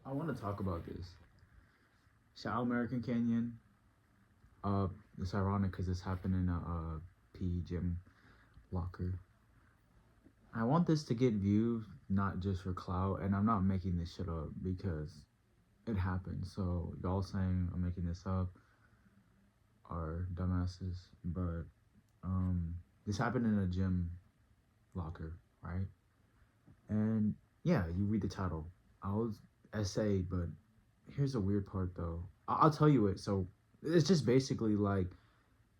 I want to talk about this. Shout out American Canyon. Uh, it's ironic because this happened in a PE gym locker. I want this to get views, not just for clout, and I'm not making this shit up because it happened. So y'all saying I'm making this up are dumbasses, but this happened in a gym locker, right? And yeah, you read the title. I was essay, but here's the weird part though. I'll tell you it. So it's just basically like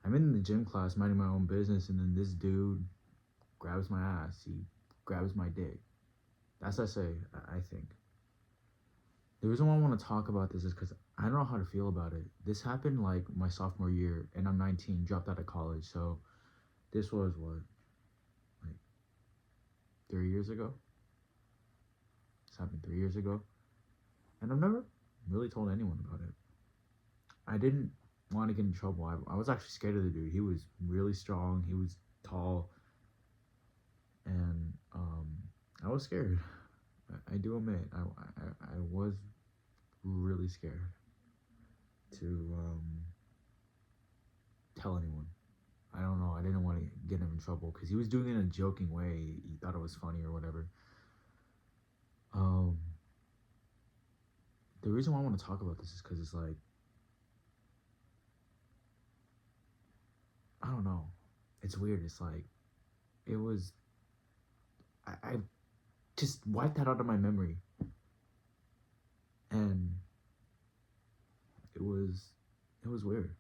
I'm in the gym class minding my own business, and then this dude grabs my ass. He grabs my dick. That's essay, I think. The reason why I want to talk about this is because I don't know how to feel about it. This happened like my sophomore year, and I'm 19, dropped out of college. So this was what, like 3 years ago? This happened 3 years ago. And I've never really told anyone about it. I didn't want to get in trouble. I was actually scared of the dude. He was really strong. He was tall. And I was scared. I do admit, I was really scared to tell anyone. I don't know. I didn't want to get him in trouble because he was doing it in a joking way. He thought it was funny or whatever. Um, the reason why I want to talk about this is because it's like, I don't know. It's weird. It's like, it was, I just wiped that out of my memory. And it was weird.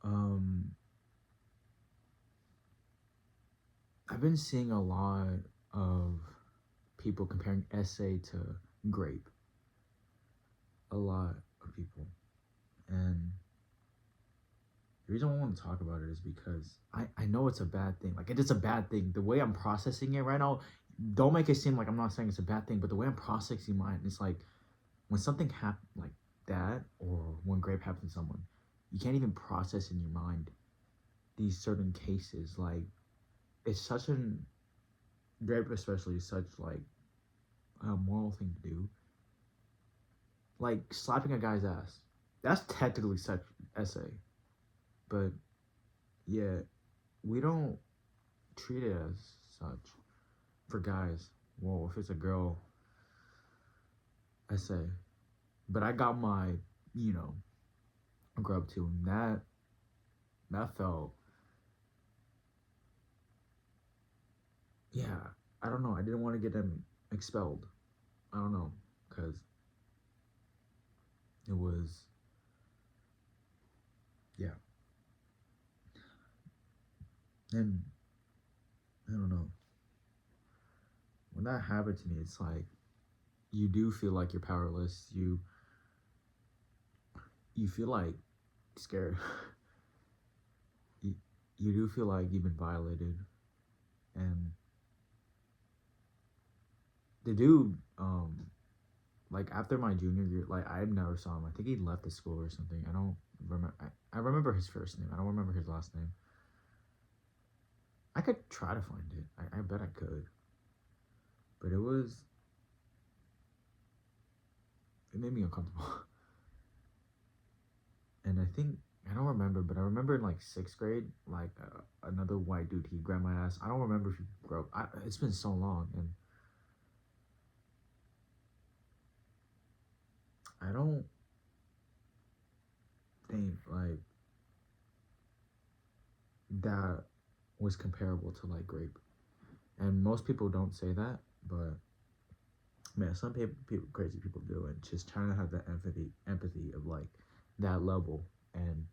Um, I've been seeing a lot of people comparing essay to grape. A lot of people. And the reason I want to talk about it is because I know it's a bad thing. Like, it is a bad thing. The way I'm processing it right now, don't make it seem like I'm not saying it's a bad thing, but the way I'm processing mine, it's like when something happens like that, or when grape happens to someone, you can't even process in your mind these certain cases. Like, it's such an, grape especially, is such like a moral thing to do. Like slapping a guy's ass, that's technically such essay, but yeah, we don't treat it as such for guys. Well, if it's a girl, essay. But I got my, you know, grub too, and that felt, yeah. I don't know. I didn't want to get them expelled. I don't know, cause it was, yeah. And I don't know. When that happened to me, it's like you do feel like you're powerless. You feel like scared. you, you do feel like you've been violated. And the dude, like after my junior year, like I never saw him. I think he left the school or something. I don't remember. I remember his first name. I don't remember his last name. I could try to find it. I bet I could. But it made me uncomfortable. And I think, I don't remember, but I remember in like sixth grade, like another white dude, he grabbed my ass. I don't remember if he broke. It's been so long, and I don't think like that was comparable to like grape. And most people don't say that, but man, some people, crazy people do, and just trying to have that empathy of like that level. And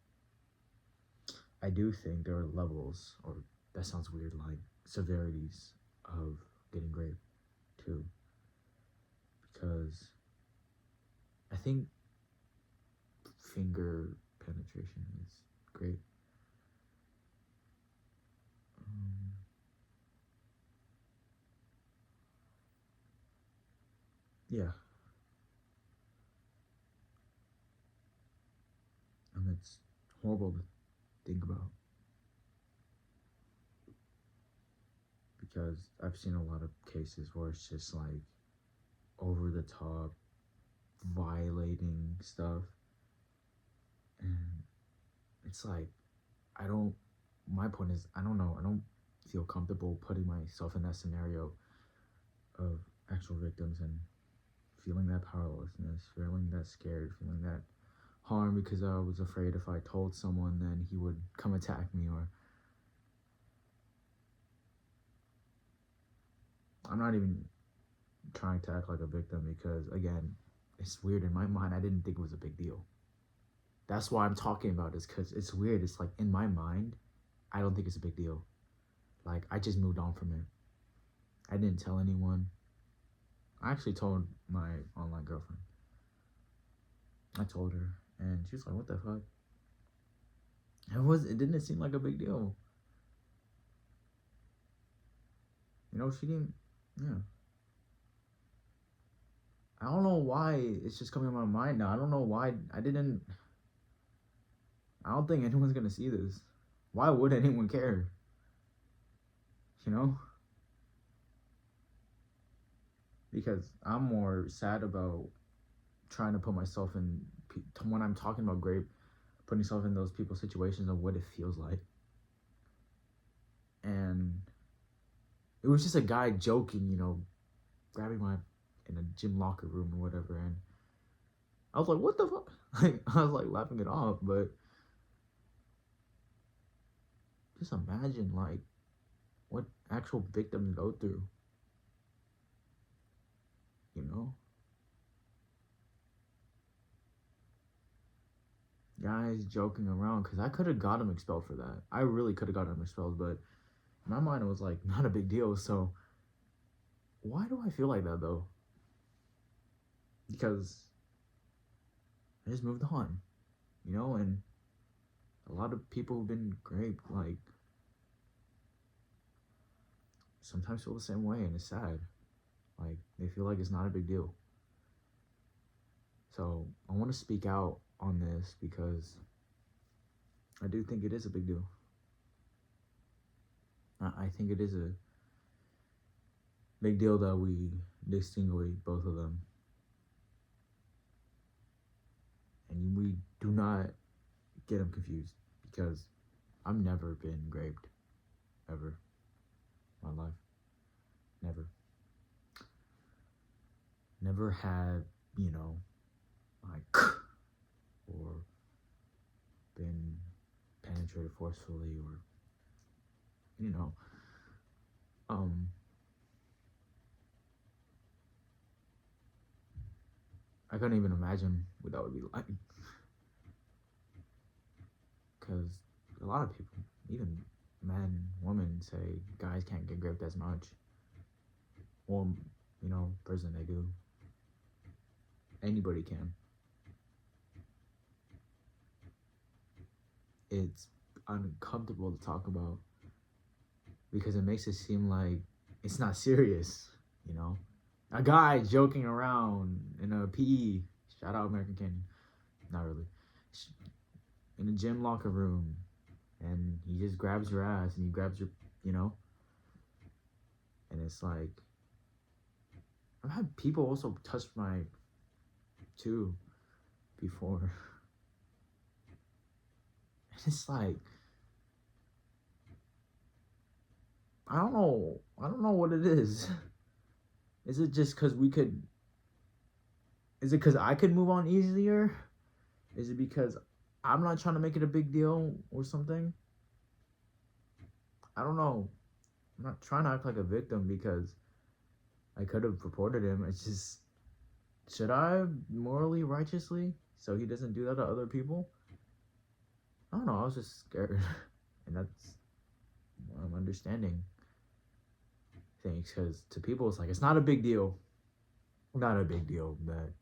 I do think there are levels, or that sounds weird, like severities of getting raped too, because I think finger penetration is great. Um, yeah, it's horrible to think about because I've seen a lot of cases where it's just like over the top, violating stuff. And it's like, my point is, I don't know, I don't feel comfortable putting myself in that scenario of actual victims and feeling that powerlessness, feeling that scared, feeling that harm because I was afraid if I told someone then he would come attack me. Or I'm not even trying to act like a victim because, again, it's weird. In my mind, I didn't think it was a big deal. That's why I'm talking about this, because it's weird. It's like, in my mind, I don't think it's a big deal. Like, I just moved on from it. I didn't tell anyone. I actually told my online girlfriend. I told her, and she was like, what the fuck? It didn't seem like a big deal. You know, she didn't, yeah. I don't know why it's just coming to my mind now. I don't know why I don't think anyone's gonna see this. Why would anyone care? You know? Because I'm more sad about trying to put myself in, when I'm talking about grape, putting myself in those people's situations of what it feels like. And it was just a guy joking, you know, grabbing my, in a gym locker room or whatever. And I was like, what the fuck? Like, I was like laughing it off, but just imagine like what actual victims go through, you know? Guys joking around, because I could have got him expelled for that. I really could have got him expelled, but in my mind it was like not a big deal. So why do I feel like that though? Because I just moved on, you know, and a lot of people who've been raped, like, sometimes feel the same way, and it's sad. Like, they feel like it's not a big deal. So I want to speak out on this because I do think it is a big deal. I think it is a big deal that we distinguish both of them. And we do not get them confused, because I've never been raped, ever, in my life. Never had, you know, like, or been penetrated forcefully, or, you know, I couldn't even imagine what that would be like. Because a lot of people, even men, women, say guys can't get raped as much. Well, you know, prison they do. Anybody can. It's uncomfortable to talk about because it makes it seem like it's not serious, you know? A guy joking around in a PE, shout out American Canyon, not really, in a gym locker room, and he just grabs your ass and he grabs your, you know? And it's like, I've had people also touch my, too, before. And it's like, I don't know what it is. Is it just because is it because I could move on easier? Is it because I'm not trying to make it a big deal or something? I don't know. I'm not trying to act like a victim because I could have reported him. It's just, should I morally, righteously, so he doesn't do that to other people? I don't know. I was just scared. And that's what I'm understanding things, because to people it's like, it's not a big deal. Not a big deal that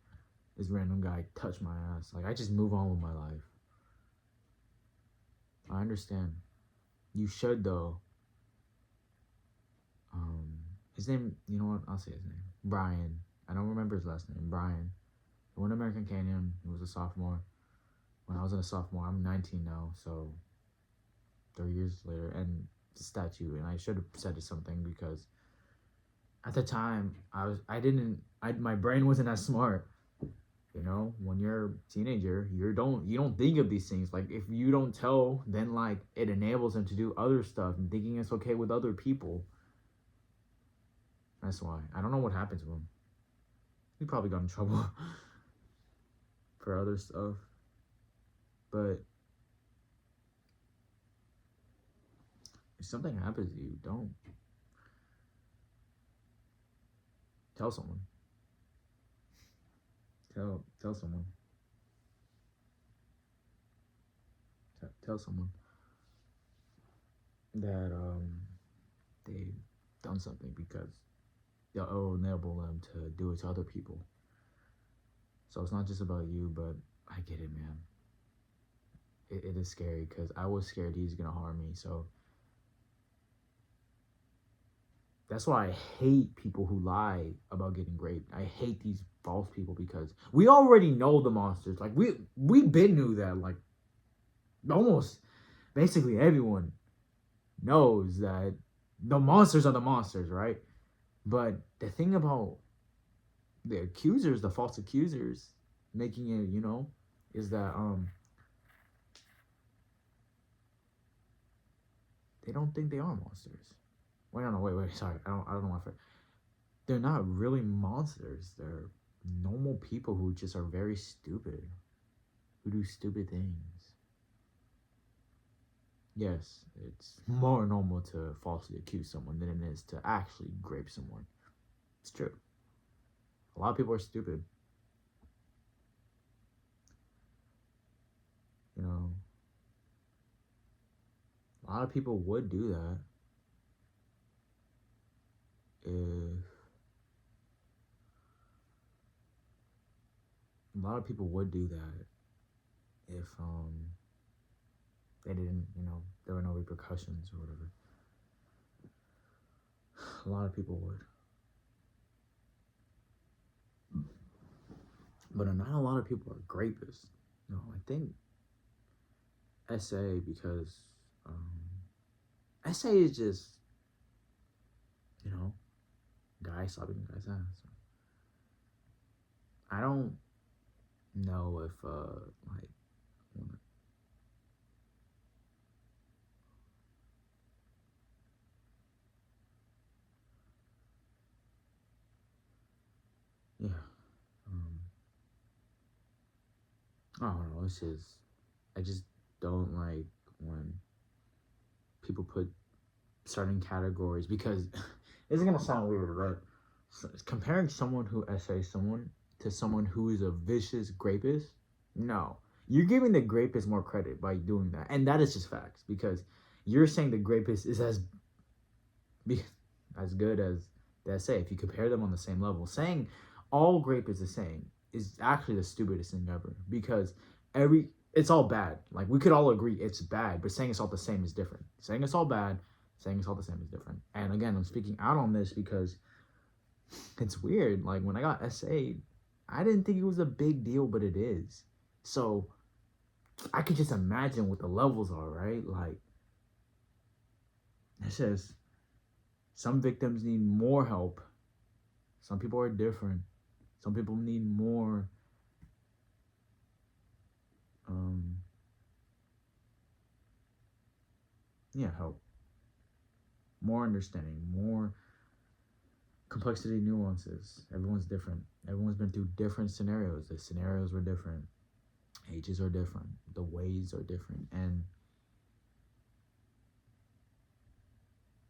this random guy touched my ass. Like, I just move on with my life. I understand. You should, though. His name, you know what? I'll say his name. Brian. I don't remember his last name. Brian. He went to American Canyon. He was a sophomore. When I was a sophomore, I'm 19 now, so 3 years later. And the statue, and I should have said something because At the time, my brain wasn't as smart. When you're a teenager, you don't think of these things. Like, if you don't tell, then like it enables them to do other stuff and thinking it's okay with other people. That's why. I don't know what happened to him. He probably got in trouble for other stuff. But if something happens to you, don't tell someone. Tell someone. Tell someone that they've done something, because it'll enable them to do it to other people. So it's not just about you, but I get it, man. It is scary, because I was scared he's gonna harm me. So that's why I hate people who lie about getting raped. I hate these false people, because we already know the monsters. Like, we been knew that. Like, almost basically everyone knows that the monsters are the monsters, right? But the thing about the accusers, the false accusers, making it, is that they don't think they are monsters. Wait, no, wait, sorry, I don't know why. They're not really monsters. They're normal people who just are very stupid, who do stupid things. Yes, it's more normal to falsely accuse someone than it is to actually grape someone. It's true. A lot of people are stupid. A lot of people would do that if a lot of people would do that if they didn't, there were no repercussions or whatever. A lot of people would. But not a lot of people are grapists. No, I think SA, because SA is just, guy slapping a guy's ass. I don't know if like, yeah, I don't know. It's just, I just don't like when people put certain categories, because it's gonna sound weird, right? Comparing someone who essays someone to someone who is a vicious rapist, no, you're giving the rapist more credit by doing that, and that is just facts, because you're saying the rapist is as good as the essay. If you compare them on the same level, saying all rape is the same is actually the stupidest thing ever, because it's all bad. Like, we could all agree it's bad, but saying it's all the same is different. Saying it's all bad, saying it's all the same is different. And again, I'm speaking out on this because it's weird. Like, when I got essayed, I didn't think it was a big deal, but it is. So I could just imagine what the levels are, right? Like, it says some victims need more help. Some people are different. Some people need more help. More understanding, more complexity, nuances. Everyone's different. Everyone's been through different scenarios. The scenarios were different. Ages are different. The ways are different. And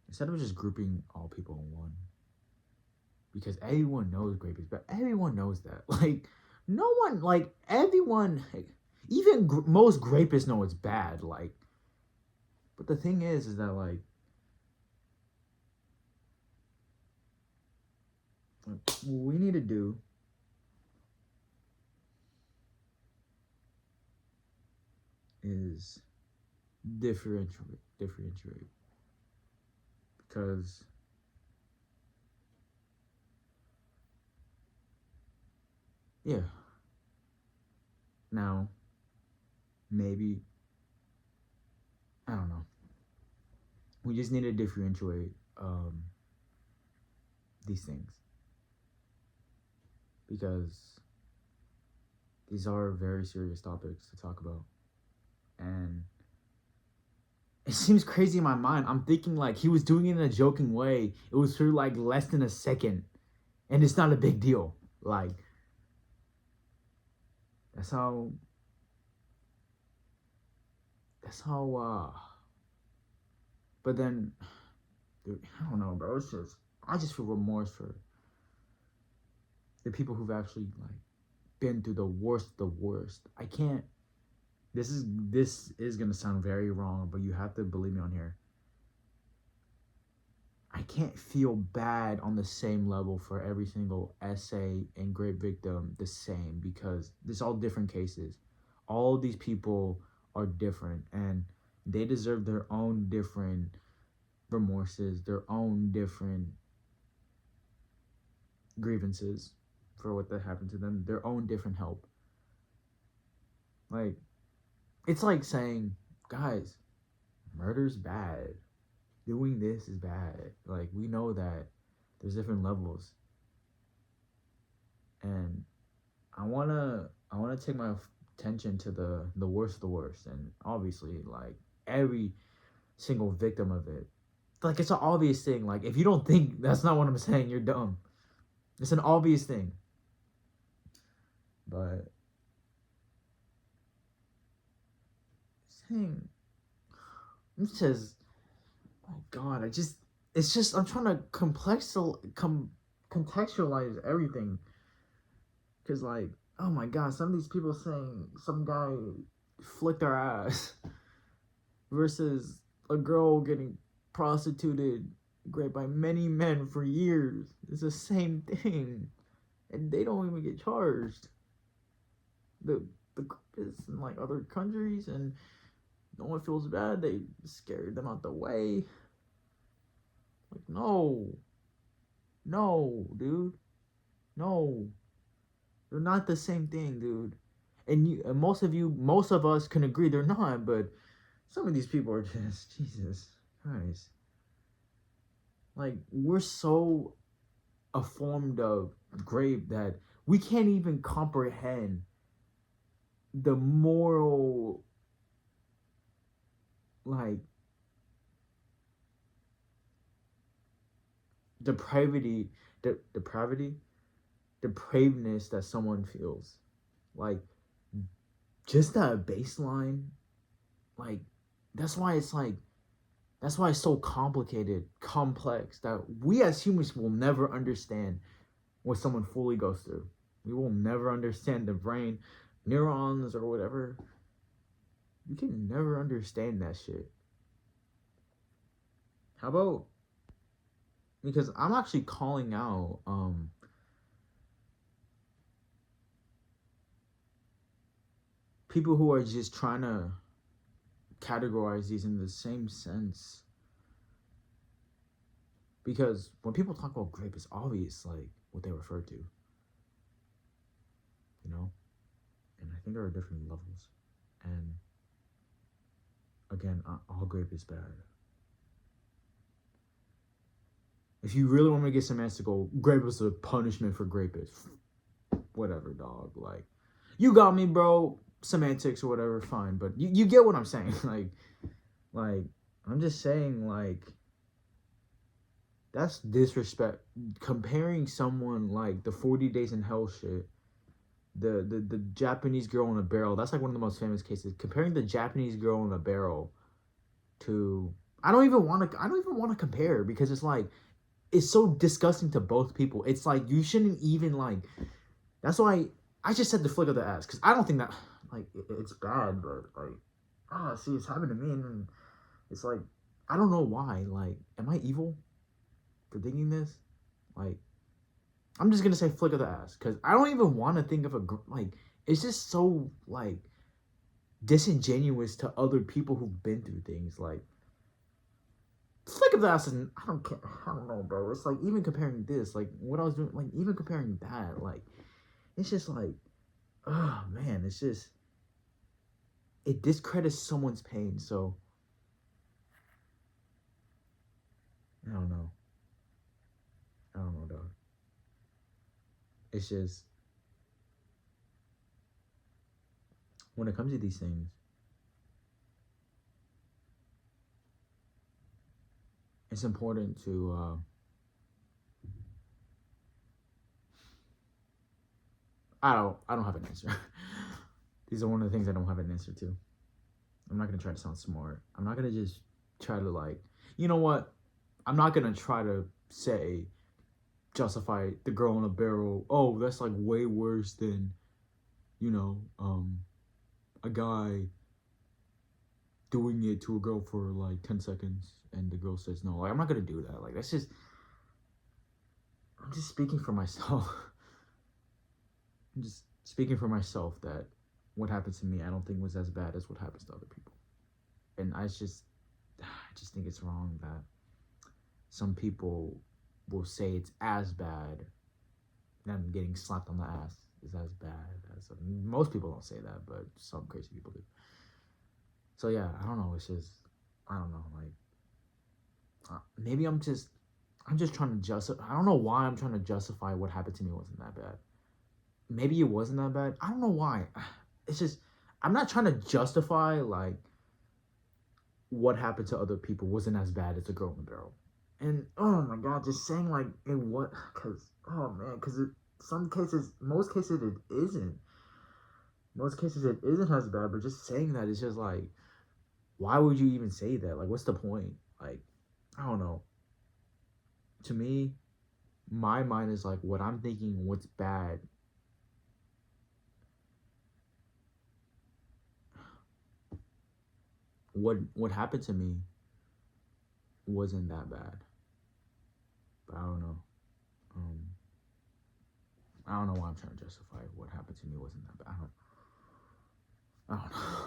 instead of just grouping all people in one, because everyone knows grape is bad. Everyone knows that. Like, no one, like, everyone, like, even most grapists know it's bad. Like, but the thing is that, like, what we need to do is differentiate. Because yeah, now maybe, I don't know, we just need to differentiate these things, because these are very serious topics to talk about. And it seems crazy in my mind. I'm thinking like he was doing it in a joking way. It was for like less than a second, and it's not a big deal. Like that's how. That's how. But then, dude, I don't know, bro. It's just I just feel remorse for the people who've actually like been through the worst of the worst. I can't. This is gonna sound very wrong, but you have to believe me on here. I can't feel bad on the same level for every single SA and grape victim the same, because there's all different cases. All these people are different, and they deserve their own different remorses, their own different grievances for what that happened to them, their own different help. Like, it's like saying, guys, murder's bad. Doing this is bad. Like, we know that there's different levels. And I wanna take my attention to the worst of the worst, and obviously like every single victim of it. Like, it's an obvious thing. Like, if you don't think that's not what I'm saying, you're dumb. It's an obvious thing. But saying, it says, oh God, it's just I'm trying to contextualize everything, because like, oh my God, some of these people saying some guy flicked our ass versus a girl getting prostituted, raped by many men for years. It's the same thing, and they don't even get charged. The is in like other countries, and no one feels bad. They scared them out the way. Like, no, dude, no, they're not the same thing, dude. And most of us can agree they're not. But some of these people are just Jesus Christ. Like, we're so formed of grape that we can't even comprehend the moral, like, depravity, depravedness that someone feels. Like, just that baseline, like, that's why it's like, that's why it's so complicated, complex, that we as humans will never understand what someone fully goes through. We will never understand the brain, neurons, or whatever. We can never understand that shit. How about, because I'm actually calling out people who are just trying to categorize these in the same sense. Because when people talk about grape, it's obvious like what they refer to. You know? And I think there are different levels. And again, all grape is bad. If you really want me to get semantical, grape is a punishment for grapists. Whatever, dog. Like, you got me, bro. Semantics or whatever, fine. But you get what I'm saying. like, I'm just saying, like, that's disrespect. Comparing someone like the 40 Days in Hell shit, the Japanese girl in a barrel. That's like one of the most famous cases. Comparing the Japanese girl in a barrel to, I don't even want to compare, because it's like, it's so disgusting to both people. It's like, you shouldn't even like. That's why I just said the flick of the ass, because I don't think that like it's bad, but like, see, it's happened to me, and it's like, I don't know why. Like, am I evil for thinking this? Like, I'm just gonna say flick of the ass, because I don't even want to think of like. It's just so like disingenuous to other people who've been through things. Like, flick of the ass, and I don't care. I don't know, bro. It's like, even comparing this, like what I was doing, like even comparing that, like, it's just like, oh man, it's just, it discredits someone's pain. So I don't know. I don't know, dog. It's just when it comes to these things, it's important to I don't have an answer. These are one of the things I don't have an answer to. I'm not gonna try to sound smart. I'm not gonna just try to like, you know what? I'm not gonna try to say justify the girl in a barrel. Oh, that's like way worse than, you know, a guy doing it to a girl for like 10 seconds and the girl says no. Like, I'm not gonna do that. Like, that's just, I'm just speaking for myself. I'm just speaking for myself that what happened to me, I don't think was as bad as what happens to other people. And I just think it's wrong that some people will say it's as bad. Them getting slapped on the ass is as bad as most people don't say that, but some crazy people do. So yeah, I don't know. It's just I don't know. Like maybe I'm just trying to justify. I don't know why I'm trying to justify what happened to me wasn't that bad. Maybe it wasn't that bad. I don't know why. It's just I'm not trying to justify like what happened to other people wasn't as bad as the girl in the barrel. And oh my god, just saying like it what because oh man, because some cases, most cases it isn't. Most cases it isn't as bad, but just saying that is just like, why would you even say that? Like, what's the point? Like, I don't know. To me, my mind is like what I'm thinking. What's bad? What happened to me wasn't that bad. But I don't know. Um, I don't know why I'm trying to justify what happened to me wasn't that bad. I don't know.